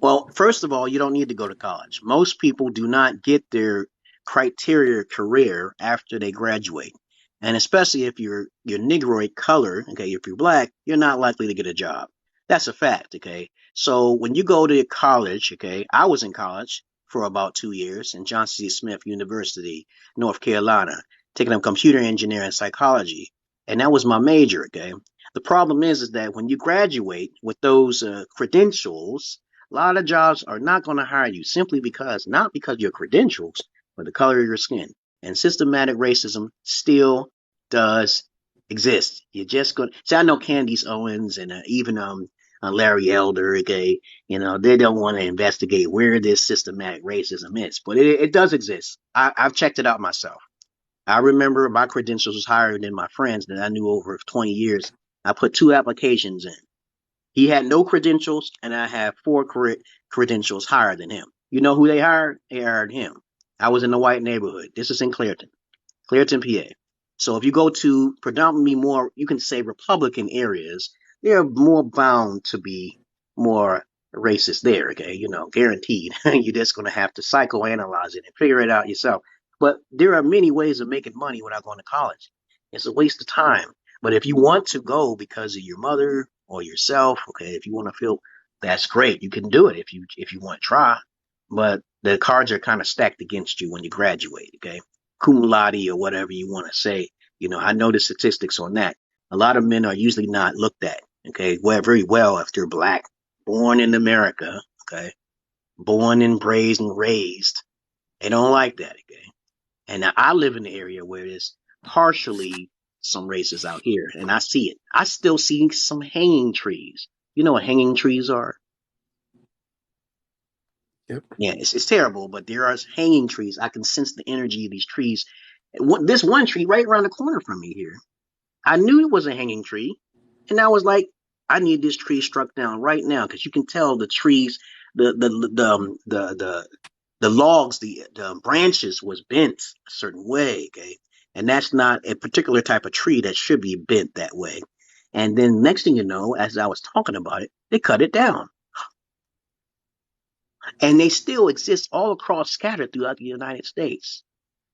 Well, first of all, you don't need to go to college. Most people do not get their criteria career after they graduate. And especially if you're Negroid color, okay, if you're black, you're not likely to get a job. That's a fact, okay? So when you go to college, okay, I was in college for about 2 years in Johnson C. Smith University, North Carolina, taking up computer engineering and psychology. And that was my major, okay? The problem is that when you graduate with those credentials, a lot of jobs are not going to hire you simply because, not because of your credentials, but the color of your skin. And systematic racism still does exist. You're just going to see, I know Candace Owens and even Larry Elder, okay, you know, they don't want to investigate where this systematic racism is, but it does exist. I've checked it out myself. I remember my credentials was higher than my friends that I knew over 20 years. I put 2 applications in. He had no credentials, and I have 4 credentials higher than him. You know who they hired? They hired him. I was in the white neighborhood. This is in Clearton, PA. So if you go to predominantly more, you can say Republican areas, they're more bound to be more racist there, okay? You know, guaranteed. You're just going to have to psychoanalyze it and figure it out yourself. But there are many ways of making money without going to college. It's a waste of time. But if you want to go because of your mother or yourself, okay, if you want to feel, that's great. You can do it if you want to try. But the cards are kind of stacked against you when you graduate, okay? Cum laude or whatever you want to say. You know, I know the statistics on that. A lot of men are usually not looked at, okay, very well if they're black, born in America, okay, born and raised and raised. They don't like that, okay? And now I live in the area where there's partially some races out here, and I see it. I still see some hanging trees. You know what hanging trees are? Yep. Yeah, it's terrible, but there are hanging trees. I can sense the energy of these trees. This one tree right around the corner from me here, I knew it was a hanging tree, and I was like, I need this tree struck down right now, because you can tell the trees, the logs, the branches was bent a certain way, okay? And that's not a particular type of tree that should be bent that way. And then next thing you know, as I was talking about it, they cut it down. And they still exist all across, scattered throughout the United States.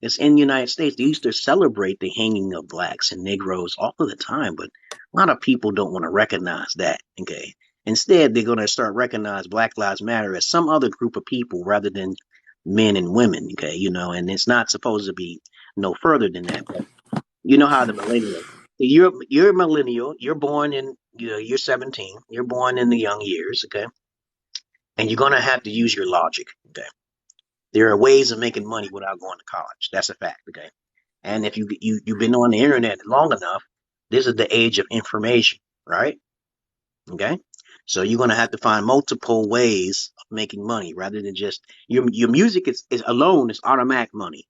It's in the United States. They used to celebrate the hanging of blacks and Negroes all of the time, but a lot of people don't want to recognize that, okay? Instead, they're going to start recognize Black Lives Matter as some other group of people rather than men and women, okay? You know, and it's not supposed to be no further than that. But you know how the millennial, you're a millennial, you're born in, you know, you're 17, you're born in the young years, okay? And you're going to have to use your logic, okay? There are ways of making money without going to college. That's a fact, okay? And if you've been on the internet long enough, this is the age of information, right? Okay? So you're going to have to find multiple ways of making money rather than just your music is alone is automatic money.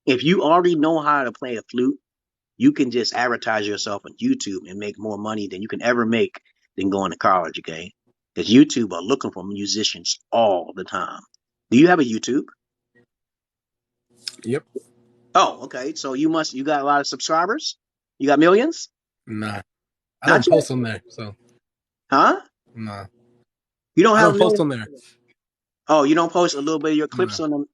If you already know how to play a flute, you can just advertise yourself on YouTube and make more money than you can ever make than going to college, okay? Because YouTube are looking for musicians all the time. Do you have a YouTube? Yep. Oh, okay. So you got a lot of subscribers? You got millions? Nah. I Not don't yet. post on there, so Huh? nah. You don't I have don't post millions? on there. Oh, you don't post a little bit of your clips Nah. on them?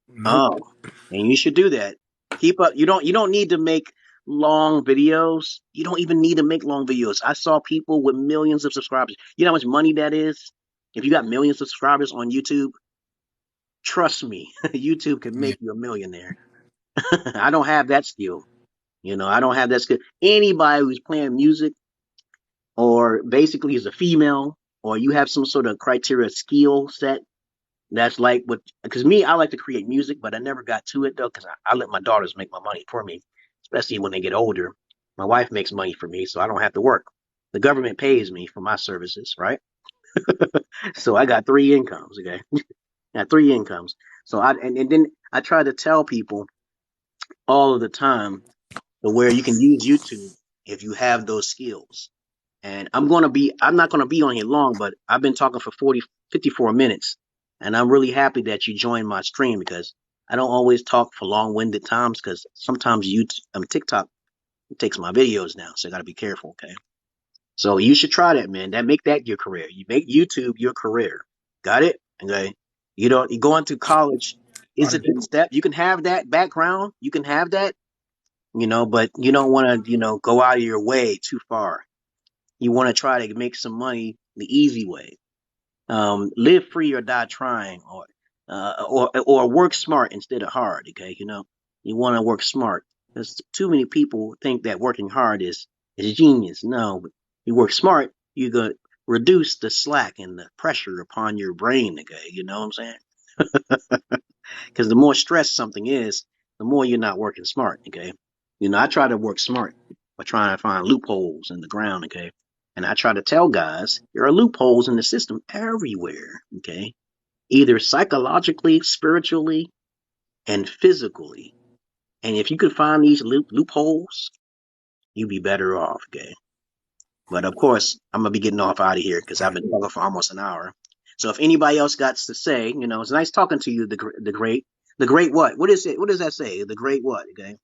Nope. Oh, and you should do that. Keep up. You don't need to make long videos. You don't even need to make long videos. I saw people with millions of subscribers. You know how much money that is? If you got millions of subscribers on YouTube, trust me, YouTube can Yeah. make you a millionaire. I don't have that skill. I don't have that skill. Anybody who's playing music or basically is a female or you have some sort of criteria skill set, that's like what, because me, I like to create music, but I never got to it though, because I let my daughters make my money for me, especially when they get older. My wife makes money for me, so I don't have to work. The government pays me for my services, right? So I got three incomes, okay? I got three incomes. So and then I try to tell people all of the time to where you can use YouTube if you have those skills. And I'm not going to be on here long, but I've been talking for 54 minutes. And I'm really happy that you joined my stream because I don't always talk for long winded times because sometimes TikTok takes my videos now. So I got to be careful. Okay. So you should try that, man. Make that your career. You make YouTube your career. Got it? Okay. You going to college is a Alright. good step. You can have that background. You can have that, but you don't want to, go out of your way too far. You want to try to make some money the easy way. Live free or die trying, or work smart instead of hard. Okay, you want to work smart. There's too many people think that working hard is genius. No, but you work smart, you gonna reduce the slack and the pressure upon your brain. Okay, you know what I'm saying? Because the more stressed something is, the more you're not working smart. Okay, I try to work smart by trying to find loopholes in the ground. Okay, and I try to tell guys there are loopholes in the system everywhere. Okay, either psychologically, spiritually, and physically. And if you could find these loopholes, you'd be better off. Okay, but of course I'm gonna be getting off out of here because I've Alright. been talking for almost an hour. So if anybody else got to say, it's nice talking to you, the great what? What is it? What does that say? The great what? Okay.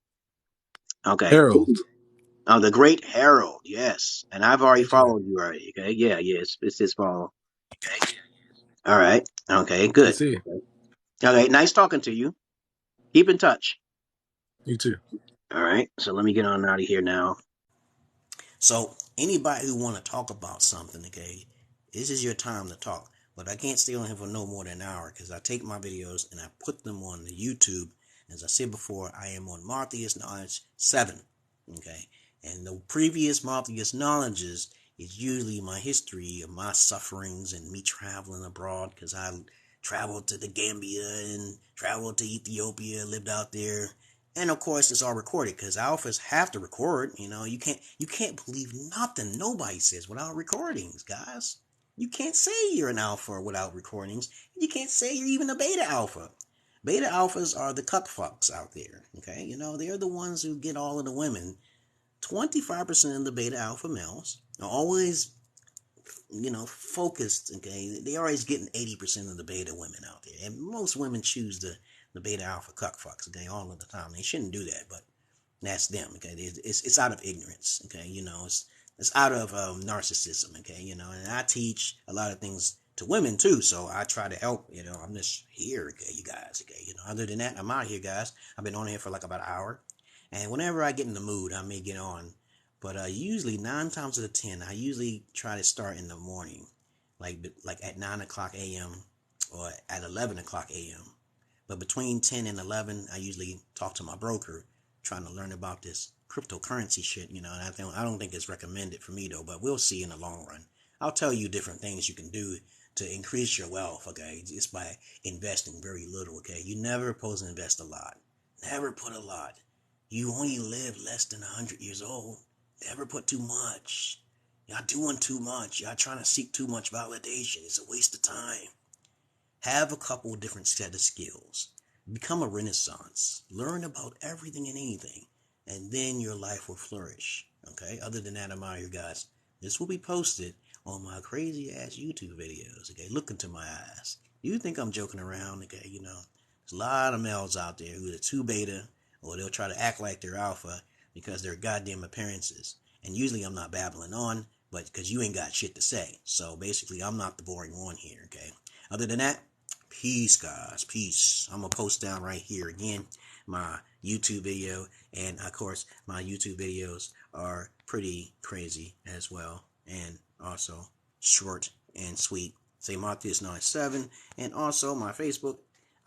Okay. Harold. Oh, the great Harold. Yes. And I've already Yes, sir. followed you already. Okay. Yeah. Yeah. It's his follow. All right. Okay. Good. Let's see. Okay. Nice talking to you. Keep in touch. You too. All right. So let me get on out of here now. So anybody who want to talk about something, okay, this is your time to talk. But I can't stay on here for no more than an hour because I take my videos and I put them on the YouTube. As I said before, I am on Marthius Knowledge 7, okay? And the previous Marthius Knowledges is usually my history of my sufferings and me traveling abroad because I traveled to the Gambia and traveled to Ethiopia, lived out there. And of course, it's all recorded because alphas have to record. You can't believe nothing nobody says without recordings, guys. You can't say you're an alpha without recordings. You can't say you're even a beta alpha. Beta alphas are the cuckfucks out there. Okay, they're the ones who get all of the women. 25% of the beta alpha males are always, focused. Okay, they're always getting 80% of the beta women out there, and most women choose the beta alpha cuckfucks. Okay, all of the time. They shouldn't do that, but that's them. Okay, it's out of ignorance. Okay, it's out of narcissism. Okay, and I teach a lot of things to women too, so I try to help. I'm just here. Okay, you guys. Okay, other than that, I'm out here, guys. I've been on here for like about an hour, and whenever I get in the mood, I may get on. But usually 9 times out of 10, I usually try to start in the morning, like at 9 o'clock a.m. or at 11 o'clock a.m. But between 10 and 11, I usually talk to my broker, trying to learn about this cryptocurrency shit, and I don't think it's recommended for me though, but we'll see in the long run. I'll tell you different things you can do to increase your wealth, okay, just by investing very little, okay? You never supposed to invest a lot. Never put a lot. You only live less than 100 years old. Never put too much. Y'all doing too much. Y'all trying to seek too much validation. It's a waste of time. Have a couple of different set of skills. Become a renaissance. Learn about everything and anything. And then your life will flourish. Okay? Other than that, I'm out here, guys. This will be posted on my crazy ass YouTube videos. Okay, look into my eyes. You think I'm joking around? Okay, you know, there's a lot of males out there who are too beta, or they'll try to act like they're alpha because they're goddamn appearances. And usually I'm not babbling on, but because you ain't got shit to say. So basically, I'm not the boring one here. Okay. Other than that, peace, guys. Peace. I'm gonna post down right here again my YouTube video, and of course my YouTube videos are pretty crazy as well, and also short and sweet. Say Martheus97, and also my Facebook.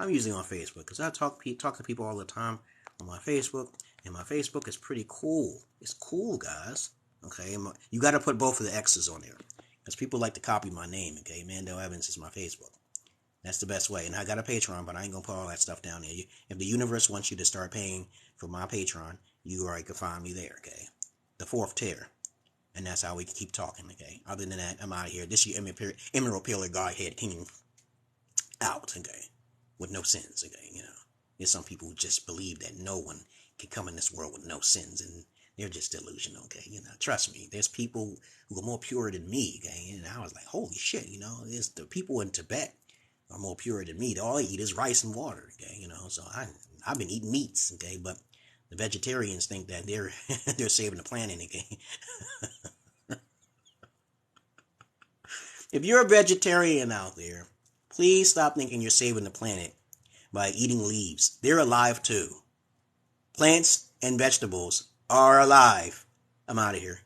I'm usually on Facebook because I talk to people all the time on my Facebook, and my Facebook is pretty cool. It's cool, guys. Okay, you got to put both of the X's on there because people like to copy my name. Okay, Mandell Evansx is my Facebook. That's the best way. And I got a Patreon, but I ain't gonna put all that stuff down there. If the universe wants you to start paying for my Patreon, you already can find me there. Okay, the 4th tier. And that's how we can keep talking, okay? Other than that, I'm out of here. This is your Emerald Pillar Godhead King out, okay? With no sins, okay? You know, there's some people who just believe that no one can come in this world with no sins, and they're just delusional, okay? You know, trust me, there's people who are more pure than me, okay? And I was like, holy shit, you know, there's the people in Tibet are more pure than me. All I eat is rice and water, okay? You know, so I've been eating meats, okay? But the vegetarians think that they're saving the planet, okay? If you're a vegetarian out there, please stop thinking you're saving the planet by eating leaves. They're alive too. Plants and vegetables are alive. I'm out of here.